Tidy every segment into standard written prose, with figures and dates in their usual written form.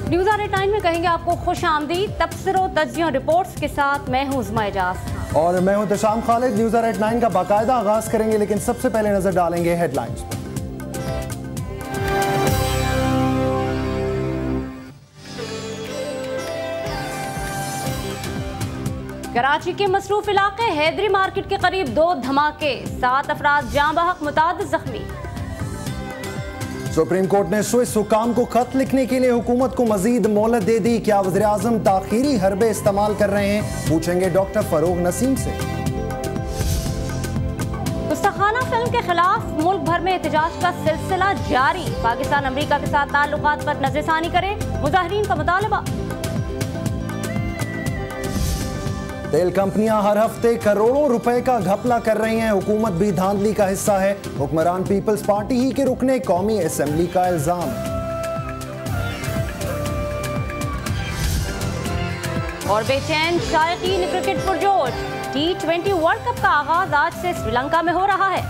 News R8 में कहेंगे आपको खुश आमदीद, तबसरों तज्जियों रिपोर्ट्स के साथ मैं हूँ उज़मा एजाज और मैं हूँ तशाम खालिद। न्यूज़ R8 का बाकायदा आगाज करेंगे, लेकिन सबसे पहले नजर डालेंगे हेडलाइंस पर। कराची के मसरूफ इलाके हैदरी मार्केट के करीब 2 धमाके, 7 अफराद जाँ बहक, मुतादिद जख्मी। सुप्रीम कोर्ट ने स्विस हुकाम को खत लिखने के लिए हुकूमत को मजीद मोहलत दे दी। क्या वज़ीर आज़म ताखीरी हरबे इस्तेमाल कर रहे हैं, पूछेंगे डॉक्टर फरोग नसीम से। गुस्ताखाना फिल्म के खिलाफ मुल्क भर में एहतजाज का सिलसिला जारी। पाकिस्तान अमरीका के साथ ताल्लुकात पर नज़रसानी करे, मुजाहिरीन का मुतालबा। तेल कंपनियां हर हफ्ते करोड़ों रुपए का घपला कर रही हैं, हुकूमत भी धांधली का हिस्सा है। हुक्मरान पीपल्स पार्टी ही के रुकने कौमी असेंबली का इल्जाम। और बेचैन शायकीन क्रिकेट पुरजोश, T20 वर्ल्ड कप का आगाज आज से श्रीलंका में हो रहा है।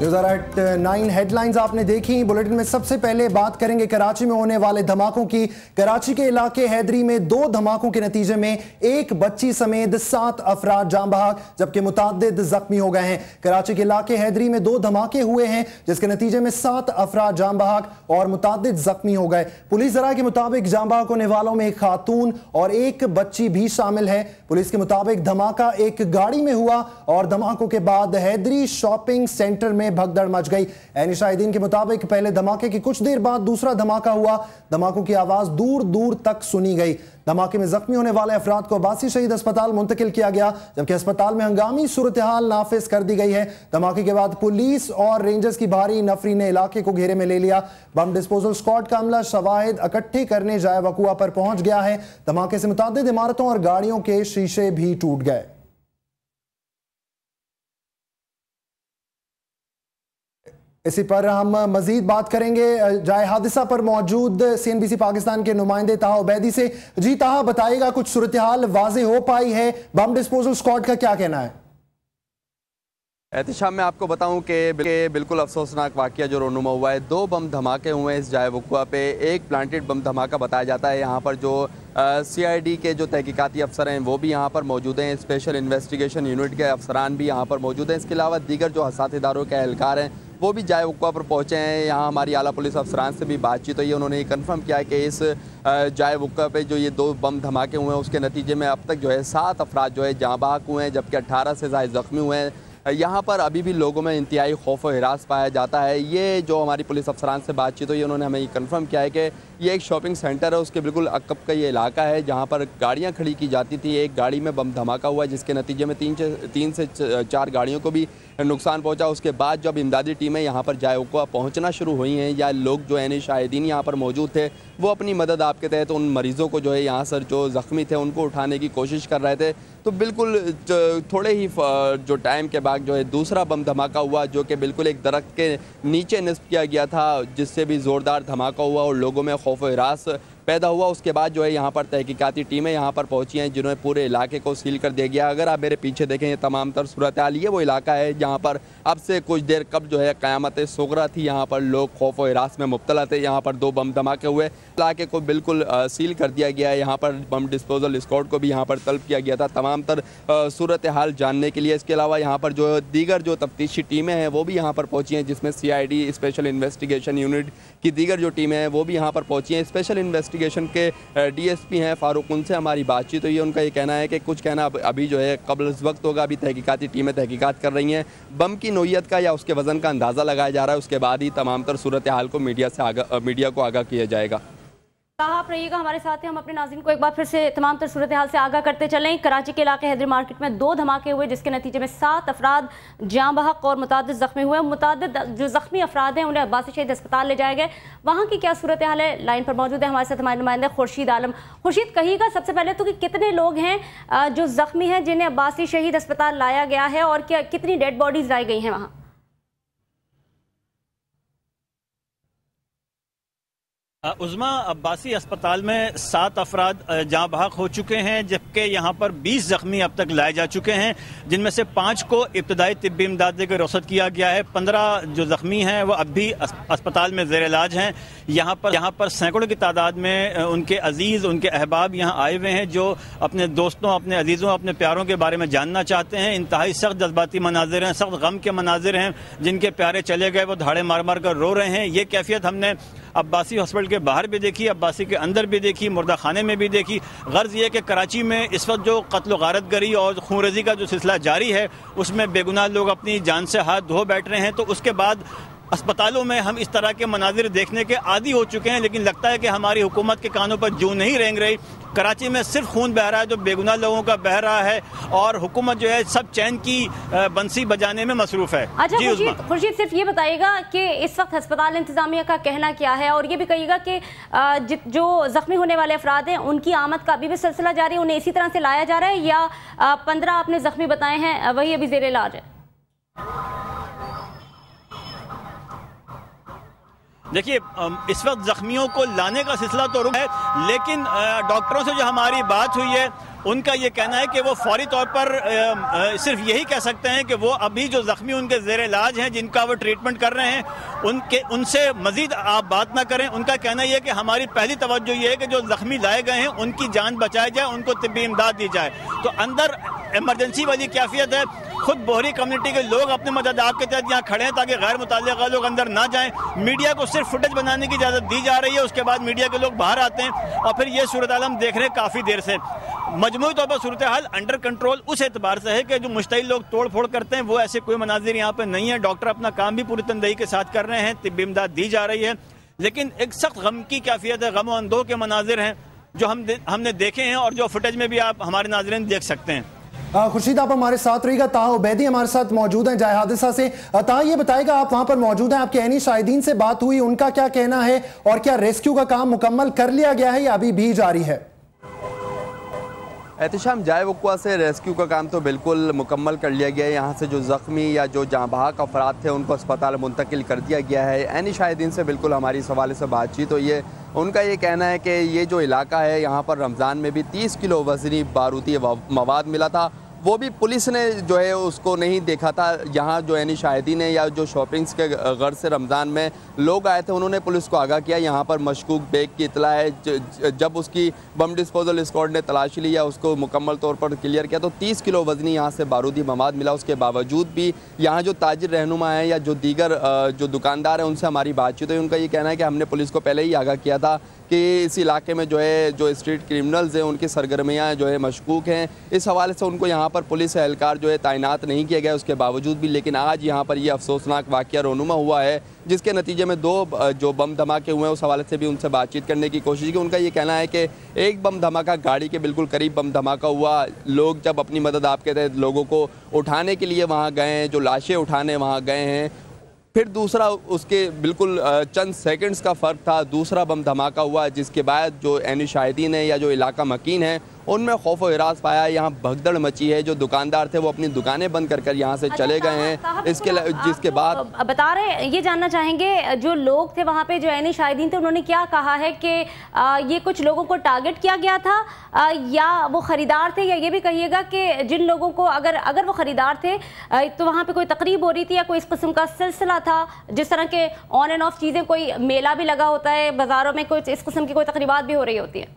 न्यूज़ R8 हेडलाइंस आपने देखी। बुलेटिन में सबसे पहले बात करेंगे कराची में होने वाले धमाकों की। कराची के इलाके हैदरी में 2 धमाकों के नतीजे में एक बच्ची समेत 7 अफराद जाँ बहक जबकि मुतादिद जख्मी हो गए हैं। कराची के इलाके हैदरी में 2 धमाके हुए हैं जिसके नतीजे में 7 अफराद जाँ बहक और मुतादिद जख्मी हो गए। पुलिस जरा के मुताबिक जाँ बहक होने वालों में एक खातून और एक बच्ची भी शामिल है। पुलिस के मुताबिक धमाका एक गाड़ी में हुआ और धमाकों के बाद हैदरी शॉपिंग सेंटर में भगदड़ मच गई। ऐनी शाहिदीन के मुताबिक पहले धमाके की कुछ देर बाद दूसरा धमाका हुआ। धमाकों की आवाज दूर दूर तक सुनी गई। धमाके में जख्मी होने वाले अफराद को अब्बासी शहीद अस्पताल मुंतकिल किया गया, जबकि अस्पताल में हंगामी सूरत हाल नाफिज कर दी गई है। धमाके के बाद पुलिस और रेंजर्स की भारी नफरी ने इलाके को घेरे में ले लिया। बम डिस्पोजल स्क्वाड का अमला शवाहिद इकट्ठे करने जाए वकुआ पर पहुंच गया है। धमाके से मुतादिद इमारतों और गाड़ियों के शीशे भी टूट गए। इसी पर हम मजीद बात करेंगे जाए हादसा पर मौजूद CNBC पाकिस्तान के नुमाइंदे ताहा उबैदी से। जी ताहा, बताइएगा कुछ सूरत हाल वाज़े हो पाई है, बम डिस्पोजल स्क्वाड का क्या कहना है? एहतिशाम में आपको बताऊं कि बिल्कुल अफसोसनाक वाक़या जो रोनुमा हुआ है। 2 बम धमाके हुए हैं इस जाए वक़ुआ पे। एक प्लांटेड बम धमाका बताया जाता है। यहाँ पर जो CID के जो तहकीकाती अफसर हैं वो भी यहाँ पर मौजूद हैं। स्पेशल इन्वेस्टिगेशन यूनिट के अफसरान भी यहाँ पर मौजूद हैं। इसके अलावा दीगर जो हसास इदारों के एहलकार हैं वो भी जाए वक़ुआ पर पहुँचे हैं। यहाँ हमारी आला पुलिस अफसरान से भी बातचीत हुई है। उन्होंने ये कन्फर्म किया है कि इस जाए वक़ुआ पे जो ये 2 बम धमाके हुए हैं उसके नतीजे में अब तक जो है 7 अफराद जो है जाँ बहक हुए हैं, जबकि 18 से ज़ायद ज़ख्मी हुए हैं। यहाँ पर अभी भी लोगों में इंतहाई खौफ और हिरास पाया जाता है। ये जो हमारी पुलिस अफसरान से बातचीत हुई उन्होंने हमें ये कन्फर्म किया है कि ये एक शॉपिंग सेंटर है, उसके बिल्कुल अकब का ये इलाका है जहाँ पर गाड़ियाँ खड़ी की जाती थी। एक गाड़ी में बम धमाका हुआ जिसके नतीजे में 3 से 4 गाड़ियों को भी नुकसान पहुँचा। उसके बाद जब इमदादी टीमें यहाँ पर जाए वक़ुआ पहुँचना शुरू हुई हैं या लोग जो है शाहिदीन यहाँ पर मौजूद थे वो अपनी मदद आपके तहत उन मरीज़ों को जो है यहाँ सर जो ज़ख्मी थे उनको उठाने की कोशिश कर रहे थे, तो बिल्कुल थोड़े ही जो टाइम के बाद जो है दूसरा बम धमाका हुआ जो कि बिल्कुल एक दरख्त के नीचे निस्ब किया गया था, जिससे भी ज़ोरदार धमाका हुआ और लोगों में खौफ व हिरास पैदा हुआ। उसके बाद जो है यहाँ पर तहकीकाती टीमें यहाँ पर पहुँची हैं जिन्होंने पूरे इलाके को सील कर दिया गया। अगर आप मेरे पीछे देखें ये तमाम तर सूरत हाल, ये वो इलाका है जहाँ पर अब से कुछ देर कब जो है क़यामत सुग़रा थी। यहाँ पर लोग खौफ व हिरास में मुब्तला थे। यहाँ पर 2 बम धमाके हुए, इलाके को बिल्कुल सील कर दिया गया है। यहाँ पर बम डिस्पोजल स्क्वाड को भी यहाँ पर तलब किया गया था तमाम तर सूरत हाल जानने के लिए। इसके अलावा यहाँ पर जो दीगर जो तफ्तीशी टीमें हैं वो भी यहाँ पर पहुँची हैं, जिसमें CID स्पेशल इन्वेस्टिगेशन यूनिट की दीगर जो टीमें हैं वो भी यहाँ पर पहुँची हैं। स्पेशल इन्वेस्टिगेशन के DSP हैं फारूक, उनसे हमारी बातचीत हुई है। उनका ये कहना है कि कुछ कहना अभी जो है कबल वक्त होगा, अभी तहकीकाती टीमें तहकीकात कर रही हैं। बम की नोयत का या उसके वज़न का अंदाज़ा लगाया जा रहा है, उसके बाद ही तमाम तर सूरत हाल को मीडिया को आगाह किया जाएगा। आप रहिएगा हमारे साथ ही, हम अपने नाज़रीन को एक बार फिर से तमाम तर सूरत हाल से आगाह करते चलें। कराची के इलाके हैदरी मार्केट में 2 धमाके हुए जिसके नतीजे में 7 अफराद जाँ बहक और मुतादिद ज़ख्मी हुए। मुतादिद जो ज़ख्मी अफराद हैं उन्हें अब्बासी शहीद अस्पताल ले जाए गए। वहाँ की क्या सूरत हाल है? लाइन पर मौजूद है हमारे साथ हमारे नुमाइंदे खुर्शीद आलम। खुर्शीद, कहिएगा सबसे पहले तो कि कितने लोग हैं जो ज़ख्मी हैं जिन्हें अब्बासी शहीद अस्पताल लाया गया है और क्या कितनी डेड बॉडीज़ लाई गई हैं वहाँ? उज़्मा अब्बासी अस्पताल में 7 अफराद जाँ बहक हो चुके हैं, जबकि यहाँ पर 20 ज़ख्मी अब तक लाए जा चुके हैं, जिनमें से 5 को इब्तदाई तिब्बी इमदाद देकर रखसत किया गया है। 15 जो ज़ख्मी हैं वो अब भी अस्पताल में ज़ेर इलाज हैं। यहाँ पर सैकड़ों की तादाद में उनके अजीज़, उनके अहबाब यहाँ आए हुए हैं, जो अपने दोस्तों, अपने अजीज़ों, अपने प्यारों के बारे में जानना चाहते हैं। इंतहाई सख्त जज्बाती मनाजिर हैं, सख्त गम के मनाजिर हैं। जिनके प्यारे चले गए वो धाड़े मार मार कर रो रहे हैं। ये कैफियत हमने अब्बासी हॉस्पिटल के बाहर भी देखी, अब्बासी के अंदर भी देखी, मुर्दा खाने में भी देखी। गर्ज ये कि कराची में इस वक्त जो कत्ल गारत गरी और खूनरेजी का जो सिलसिला जारी है, उसमें बेगुनाह लोग अपनी जान से हाथ धो बैठ रहे हैं। तो उसके बाद अस्पतालों में हम इस तरह के मनाजिर देखने के आदी हो चुके हैं, लेकिन लगता है कि हमारी हुकूमत के कानों पर जूं नहीं रेंग रही। कराची में सिर्फ खून बह रहा है जो बेगुनाह लोगों का बह रहा है, और हुकूमत जो है सब चैन की बंसी बजाने में मसरूफ है। अच्छा खुर्शीद, सिर्फ ये बताइएगा कि इस वक्त अस्पताल इंतजामिया का कहना क्या है, और ये भी कहिएगा कि जो जख्मी होने वाले अफराद हैं उनकी आमद का अभी भी सिलसिला जारी है, उन्हें इसी तरह से लाया जा रहा है, या 15 आपने जख्मी बताए हैं वही अभी जेर इलाज है? देखिए, इस वक्त जख्मियों को लाने का सिलसिला तो रुक है, लेकिन डॉक्टरों से जो हमारी बात हुई है उनका ये कहना है कि वो फौरी तौर पर सिर्फ यही कह सकते हैं कि वो अभी जो जख्मी उनके ज़ेर इलाज हैं, जिनका वो ट्रीटमेंट कर रहे हैं, उनसे मजीद आप बात ना करें। उनका कहना यह है कि हमारी पहली तवज्जो ये है कि जो जख्मी लाए गए हैं उनकी जान बचाई जाए, उनको तिब्बी इमदाद दी जाए। तो अंदर इमरजेंसी वाली कैफियत है। खुद बोहरी कम्युनिटी के लोग अपने मदद के तहत यहाँ खड़े हैं ताकि गैर मुतल्लिक़ा लोग अंदर ना जाएं। मीडिया को सिर्फ फुटेज बनाने की इजाज़त दी जा रही है, उसके बाद मीडिया के लोग बाहर आते हैं और फिर ये सूरत हाल हम देख रहे हैं काफ़ी देर से। मजमूई तौर पर सूरत हाल अंडर कंट्रोल उस एतबार से है कि जो मुश्तइल लोग तोड़ फोड़ करते हैं वो ऐसे कोई मनाजिर यहाँ पर नहीं है। डॉक्टर अपना काम भी पूरी तनदेही के साथ कर रहे हैं, तिब्बी इमदाद दी जा रही है, लेकिन एक सख्त गम की कैफियत है, गम और अंदों के मनाजिर हैं जो हमने देखे हैं और जो फुटेज में भी आप हमारे नाज़रीन देख सकते हैं। खुर्शीद, आप हमारे साथ रहिएगा। ताहा उबैदी हमारे साथ मौजूद हैं जाए हादसा से। ताहा, ये बताएगा, आप वहां पर मौजूद हैं, आपके ऐनी शाहिदीन से बात हुई, उनका क्या कहना है, और क्या रेस्क्यू का काम मुकम्मल कर लिया गया है या अभी भी जारी है? एहतिशाम, जाए वक़्वा से रेस्क्यू का काम तो बिल्कुल मुकम्मल कर लिया गया है। यहाँ से जो ज़ख्मी या जो जाँ बहक अफराद थे उनको अस्पताल मुंतकिल कर दिया गया है। ऐनी शाहिदीन से बिल्कुल हमारी इस हवाले से बातचीत हुई है। उनका ये कहना है कि ये जो इलाका है यहाँ पर रमज़ान में भी 30 किलो वज़नी बारूदी मवाद मिला था, वो भी पुलिस ने जो है उसको नहीं देखा था। यहाँ जो यानी शाहिदीन या जो शॉपिंग्स के गर्ज से रमज़ान में लोग आए थे उन्होंने पुलिस को आगाह किया। यहाँ पर मशकूक बैग की इतला है। जब उसकी बम डिस्पोजल स्क्वाड ने तलाशी ली या उसको मुकम्मल तौर पर क्लियर किया तो 30 किलो वज़नी यहाँ से बारूदी मवाद मिला। उसके बावजूद भी यहाँ जो ताजिर रहनुमा हैं या जो दीगर जो दुकानदार हैं उनसे हमारी बातचीत हुई। उनका ये कहना है कि हमने पुलिस को पहले ही आगाह किया था कि इस इलाके में जो है जो स्ट्रीट क्रिमिनल्स हैं उनकी सरगर्मियाँ जो है मशकूक हैं। इस हवाले से उनको यहाँ पर पुलिस एहलकार जो है तैनात नहीं किया गया उसके बावजूद भी। लेकिन आज यहाँ पर ये अफसोसनाक वाक़या रोनुमा हुआ है, जिसके नतीजे में 2 जो बम धमाके हुए हैं उस हवाले से भी उनसे बातचीत करने की कोशिश की। उनका ये कहना है कि एक बम धमाका गाड़ी के बिल्कुल करीब बम धमाका हुआ। लोग जब अपनी मदद आपके तहत लोगों को उठाने के लिए वहाँ गए हैं, जो लाशें उठाने वहाँ गए हैं, फिर दूसरा उसके बिल्कुल चंद सेकंड्स का फ़र्क था, दूसरा बम धमाका हुआ, जिसके बाद जो ऐनी शाहिदीन है या जो इलाका मकीन है उनमें खौफ और हिरास पाया। यहाँ भगदड़ मची है। जो दुकानदार थे वो अपनी दुकानें बंद कर यहाँ से चले गए हैं। जिसके बाद बता रहे हैं, ये जानना चाहेंगे जो लोग थे वहाँ पे जो ऐनी शाहिदीन थे उन्होंने क्या कहा है कि ये कुछ लोगों को टारगेट किया गया था या वो ख़रीदार थे, या ये भी कहिएगा कि जिन लोगों को अगर वो ख़रीदार थे तो वहाँ पे कोई तकरीब हो रही थी या कोई इस किस्म का सिलसिला था, जिस तरह के ऑन एंड ऑफ चीज़ें, कोई मेला भी लगा होता है बाज़ारों में, कुछ इस किस्म की कोई तकरीबात भी हो रही होती है?